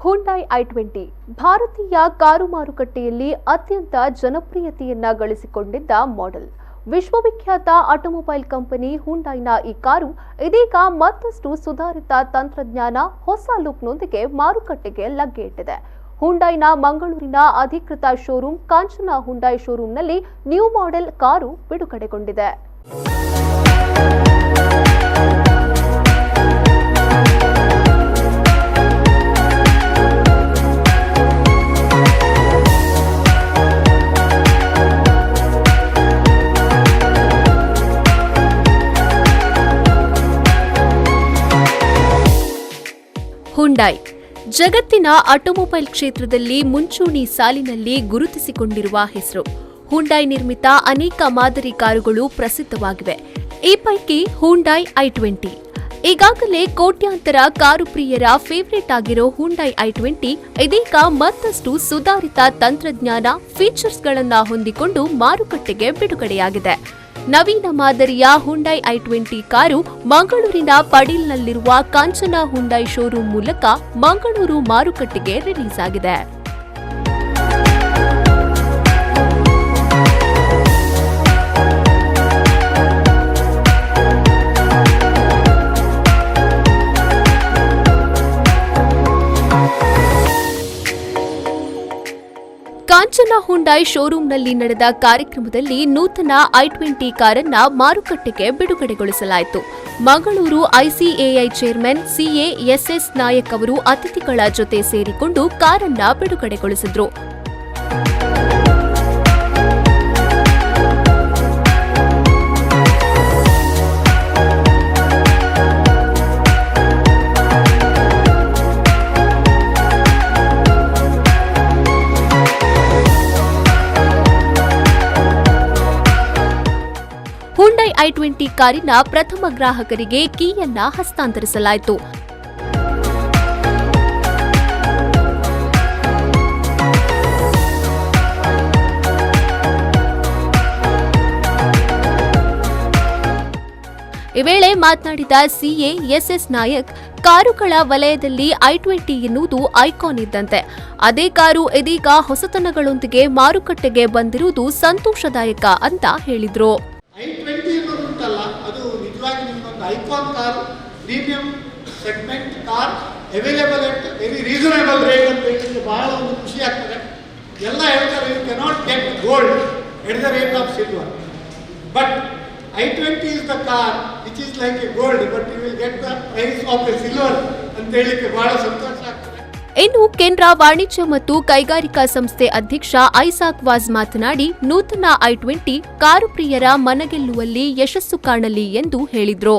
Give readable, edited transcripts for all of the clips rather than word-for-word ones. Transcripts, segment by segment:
Hyundai i20 ಭಾರತೀಯ car ಮಾರುಕಟ್ಟೆಯಲ್ಲಿ ಅತ್ಯಂತ ಜನಪ್ರಿಯತೆಯನ್ನ ಗಳಿಸಿಕೊಂಡಿದ್ದ ಮಾಡೆಲ್. ವಿಶ್ವವಿಖ್ಯಾತ ಆಟೋಮೊಬೈಲ್ ಕಂಪನಿ ಹುಂಡೈನ ಈ ಕಾರು ಇದೀಗ ಮತ್ತಷ್ಟು ಸುಧಾರಿತ ತಂತ್ರಜ್ಞಾನ, ಹೊಸ ಲುಕ್ನೊಂದಿಗೆ ಮಾರುಕಟ್ಟೆಗೆ ಲಗ್ಗೆ ಇಟ್ಟಿದೆ. ಹುಂಡೈನ ಮಂಗಳೂರಿನ ಅಧಿಕೃತ ಶೋರೂಮ್ ಕಾಂಚನ ಹುಂಡೈ ಶೋರೂಮ್ನಲ್ಲಿ ನ್ಯೂ ಮಾಡೆಲ್ ಕಾರು ಬಿಡುಗಡೆಗೊಂಡಿದೆ. ಹುಂಡೈ ಜಗತ್ತಿನ ಆಟೋಮೊಬೈಲ್ ಕ್ಷೇತ್ರದಲ್ಲಿ ಮುಂಚೂಣಿ ಸಾಲಿನಲ್ಲಿ ಗುರುತಿಸಿಕೊಂಡಿರುವ ಹೆಸರು. ಹುಂಡೈ ನಿರ್ಮಿತ ಅನೇಕ ಮಾದರಿ ಕಾರುಗಳು ಪ್ರಸಿದ್ಧವಾಗಿವೆ. ಈ ಪೈಕಿ ಹುಂಡೈ i20 ಈಗಾಗಲೇ ಕೋಟ್ಯಾಂತರ ಕಾರು ಪ್ರಿಯರ ಫೇವರೇಟ್ ಆಗಿರೋ ಹುಂಡೈ i20 ಇದೀಗ ಮತ್ತಷ್ಟು ಸುಧಾರಿತ ತಂತ್ರಜ್ಞಾನ, ಫೀಚರ್ಸ್ಗಳನ್ನು ಹೊಂದಿಕೊಂಡು ಮಾರುಕಟ್ಟೆಗೆ ಬಿಡುಗಡೆಯಾಗಿದೆ. ನವೀನ ಮಾದರಿಯ ಹುಂಡೈ i20 ಕಾರು ಮಂಗಳೂರಿನ ಪಡೀಲ್ನಲ್ಲಿರುವ ಕಾಂಚನ ಹುಂಡೈ ಶೋರೂಮ್ ಮೂಲಕ ಮಂಗಳೂರು ಮಾರುಕಟ್ಟೆಗೆ ರಿಲೀಸ್ ಆಗಿದೆ. ಕಾಂಚನ ಹುಂಡೈ ಶೋರೂಮ್ನಲ್ಲಿ ನಡೆದ ಕಾರ್ಯಕ್ರಮದಲ್ಲಿ ನೂತನ i20 ಕಾರನ್ನ ಮಾರುಕಟ್ಟೆಗೆ ಬಿಡುಗಡೆಗೊಳಿಸಲಾಯಿತು. Mangaluru ICAI chairman CA SS Nayak ಅವರು ಅತಿಥಿಗಳ ಜೊತೆ ಸೇರಿಕೊಂಡು ಕಾರನ್ನ ಬಿಡುಗಡೆಗೊಳಿಸಿದ್ರು. ಹುಂಡೈ i20 ಕಾರಿನ ಪ್ರಥಮ ಗ್ರಾಹಕರಿಗೆ ಕೀಯನ್ನ ಹಸ್ತಾಂತರಿಸಲಾಯಿತು. ಈ ವೇಳೆ ಮಾತನಾಡಿದ ಸಿಎ ಎಸ್ಎಸ್ ನಾಯಕ್, ಕಾರುಗಳ ವಲಯದಲ್ಲಿ i20 ಎನ್ನುವುದು ಐಕಾನ್ ಇದ್ದಂತೆ. ಅದೇ ಕಾರು ಇದೀಗ ಹೊಸತನಗಳೊಂದಿಗೆ ಮಾರುಕಟ್ಟೆಗೆ ಬಂದಿರುವುದು ಸಂತೋಷದಾಯಕ ಅಂತ ಹೇಳಿದ್ರು. i20 ಅನ್ನೋದು ಉಂಟಲ್ಲ, ಅದು ನಿಜವಾಗಿ ನಿಮ್ಮೊಂದು icon car, premium segment car, available at very reasonable rate ಅಂತ ಹೇಳಿದ್ರೆ ಬಹಳ ಒಂದು ಖುಷಿ ಆಗ್ತದೆ. ಎಲ್ಲ ಹೇಳ್ತಾರೆ you cannot get gold at the rate of silver, but i20 is the car which is like a gold, but you will get the price of a silver ಅಂತ ಹೇಳಿಕ್ಕೆ ಬಹಳ ಸಂತೋಷ ಆಗ್ತದೆ. ಇನ್ನು ಕೇಂದ್ರ ವಾಣಿಜ್ಯ ಮತ್ತು ಕೈಗಾರಿಕಾ ಸಂಸ್ಥೆ ಅಧ್ಯಕ್ಷ ಐಸಾಕ್ ವಾಜ್ ಮಾತನಾಡಿ, ನೂತನ i20 ಕಾರು ಪ್ರಿಯರ ಮನಗೆಲ್ಲುವಲ್ಲಿ ಯಶಸ್ಸು ಕಾಣಲಿ ಎಂದು ಹೇಳಿದ್ರು.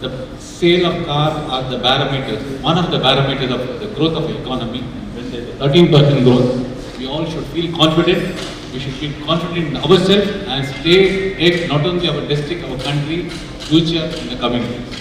The sale of cars are the barometers, one of the barometers of the growth of the economy. When there is 13% growth, we all should feel confident. We should feel confident in ourselves and take not only our district, our country, future in the coming years.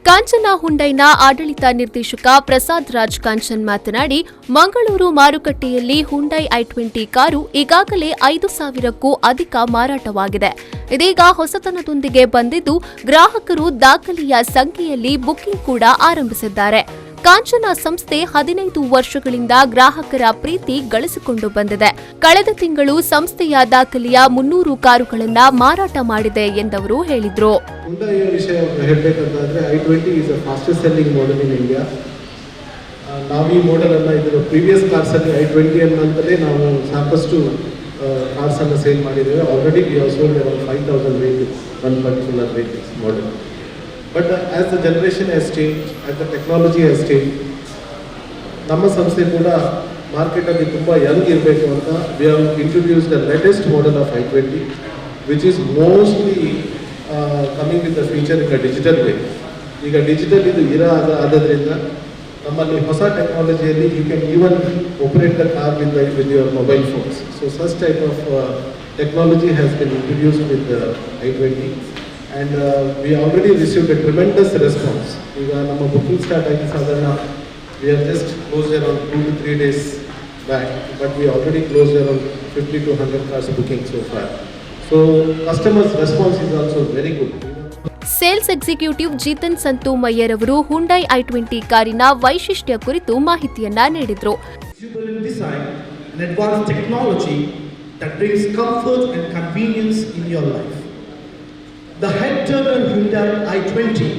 ಕಾಂಚನ ಹುಂಡೈನ ಆಡಳಿತ ನಿರ್ದೇಶಕ ಪ್ರಸಾದ್ ರಾಜ್ ಕಾಂಚನ್ ಮಾತನಾಡಿ, ಮಂಗಳೂರು ಮಾರುಕಟ್ಟೆಯಲ್ಲಿ Hyundai i20 car ಈಗಾಗಲೇ 5,000ಕ್ಕೂ ಅಧಿಕ ಮಾರಾಟವಾಗಿದೆ. ಇದೀಗ ಹೊಸತನದೊಂದಿಗೆ ಬಂದಿದ್ದು, ಗ್ರಾಹಕರು ದಾಖಲೆಯ ಸಂಖ್ಯೆಯಲ್ಲಿ ಬುಕಿಂಗ್ ಕೂಡ ಆರಂಭಿಸಿದ್ದಾರೆ. ಕಾಂಚನ ಸಂಸ್ಥೆ 15 ವರ್ಷಗಳಿಂದ ಗ್ರಾಹಕರ ಪ್ರೀತಿ ಗಳಿಸಿಕೊಂಡು ಬಂದಿದೆ. ಕಳೆದ ತಿಂಗಳು ಸಂಸ್ಥೆಯ ದಾಖಲೆಯ 300 ಕಾರುಗಳನ್ನು ಮಾರಾಟ ಮಾಡಿದೆ ಎಂದವರು ಹೇಳಿದರು. ಹುಂಡೈಯ ವಿಷಯ ಹೇಳಬೇಕಂತಂದ್ರೆ i20 is the fastest selling model in India. ನಾವು ಈ ಮಾಡೆಲ್ ಅನ್ನು ಇದರ ಪ್ರೀವಿಯಸ್ ಕಾರ್ಸ್ ಅಲ್ಲಿ i20 ಅನ್ನಂತಲೇ ನಾವು ಸಾಕಷ್ಟು ಕಾರ್ಸ್ ಅನ್ನು ಸೇಲ್ ಮಾಡಿದ್ದೇವೆ. Already we have sold around 5,000 vehicles, one particular vehicles model. But as the generation has changed, as the technology has changed, ನಮ್ಮ ಸಂಸ್ಥೆ ಕೂಡ ಮಾರ್ಕೆಟಲ್ಲಿ ತುಂಬ ಯಂಗ್ ಇರಬೇಕು ಅಂತ we have introduced the latest model of i20, which is mostly coming with the feature in a digital way. ಈಗ digital ಇದು ಆದ್ರಿಂದ ನಮ್ಮಲ್ಲಿ ಹೊಸ ಟೆಕ್ನಾಲಜಿಯಲ್ಲಿ you can even operate the car with your mobile phones. So such type of technology has been introduced with the i20. And we already received a tremendous response. ಈಗ ನಮ್ಮ booking start ಆಗಿ ಸಾಧಾರಣ we have just closed around 2 to 3 days back, but we already closed around 50 to 100 cars booking so far. So customers' response is also very good. Sales executive Jitan Santu Mayyar ಅವರು Hyundai i20 ಕಾರಿನ ವೈಶಿಷ್ಟ್ಯ ಕುರಿತು ಮಾಹಿತಿಯನ್ನ ನೀಡಿದರು. Visible in design and advanced technology that brings comfort and convenience in your life. The head-turner Hyundai i20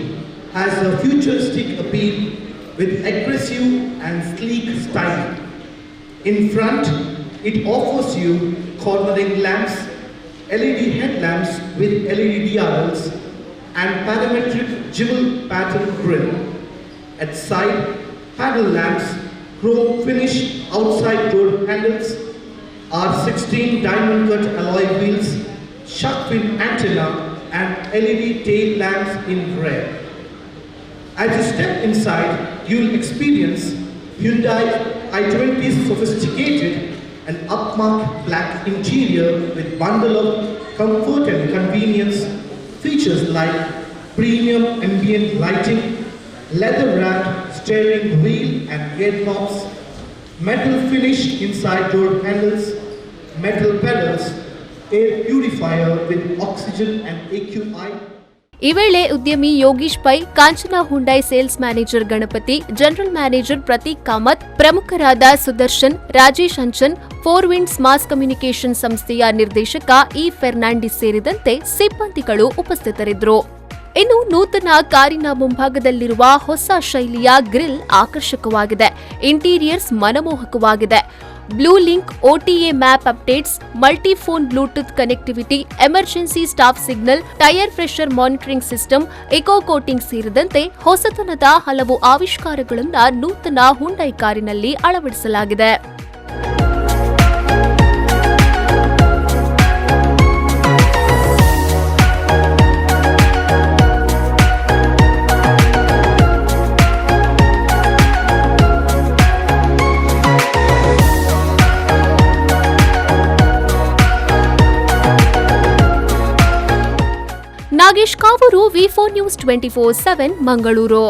has a futuristic appeal with aggressive and sleek style. In front, it offers you cornering lamps, LED headlamps with LED DRLs, and parametric jewel pattern grille. At side, panel lamps, chrome finish outside door handles, R16 diamond cut alloy wheels, shark fin antenna, and LED tail lamps in red. As you step inside, you'll experience Hyundai i20's sophisticated and upmarked black interior with bundle of comfort and convenience. Features like premium ambient lighting, leather-wrapped steering wheel and gear knobs, metal finish inside door handles, metal pedals, air purifier with oxygen and AQI. ಈ ವೇಳೆ ಉದ್ಯಮಿ Yogish Pai, Kanchana Hyundai sales manager Ganapati, general manager Prateek Kamath, ಪ್ರಮುಖರಾದ Sudarshan, Rajesh Anchan, four winds mass communication ಸಂಸ್ಥೆಯ ನಿರ್ದೇಶಕ E Fernandes ಸೇರಿದಂತೆ ಸಿಬ್ಬಂದಿಗಳು ಉಪಸ್ಥಿತರಿದ್ದರು. ಇನ್ನು ನೂತನ ಕಾರಿನ ಮುಂಭಾಗದಲ್ಲಿರುವ ಹೊಸ ಶೈಲಿಯ ಗ್ರಿಲ್ ಆಕರ್ಷಕವಾಗಿದೆ. ಇಂಟೀರಿಯರ್ಸ್ ಮನಮೋಹಕವಾಗಿದೆ. Blue link, OTA map updates, multiphone Bluetooth connectivity, emergency stop signal, tyre pressure monitoring system, eco coating ಸೇರಿದಂತೆ ಹೊಸತನದ ಹಲವು ಆವಿಷ್ಕಾರಗಳನ್ನು ನೂತನ ಹುಂಡೈ ಕಾರಿನಲ್ಲಿ ಅಳವಡಿಸಲಾಗಿದೆ. Nagesh Kavoor, V4 News 24/7 Mangaluru.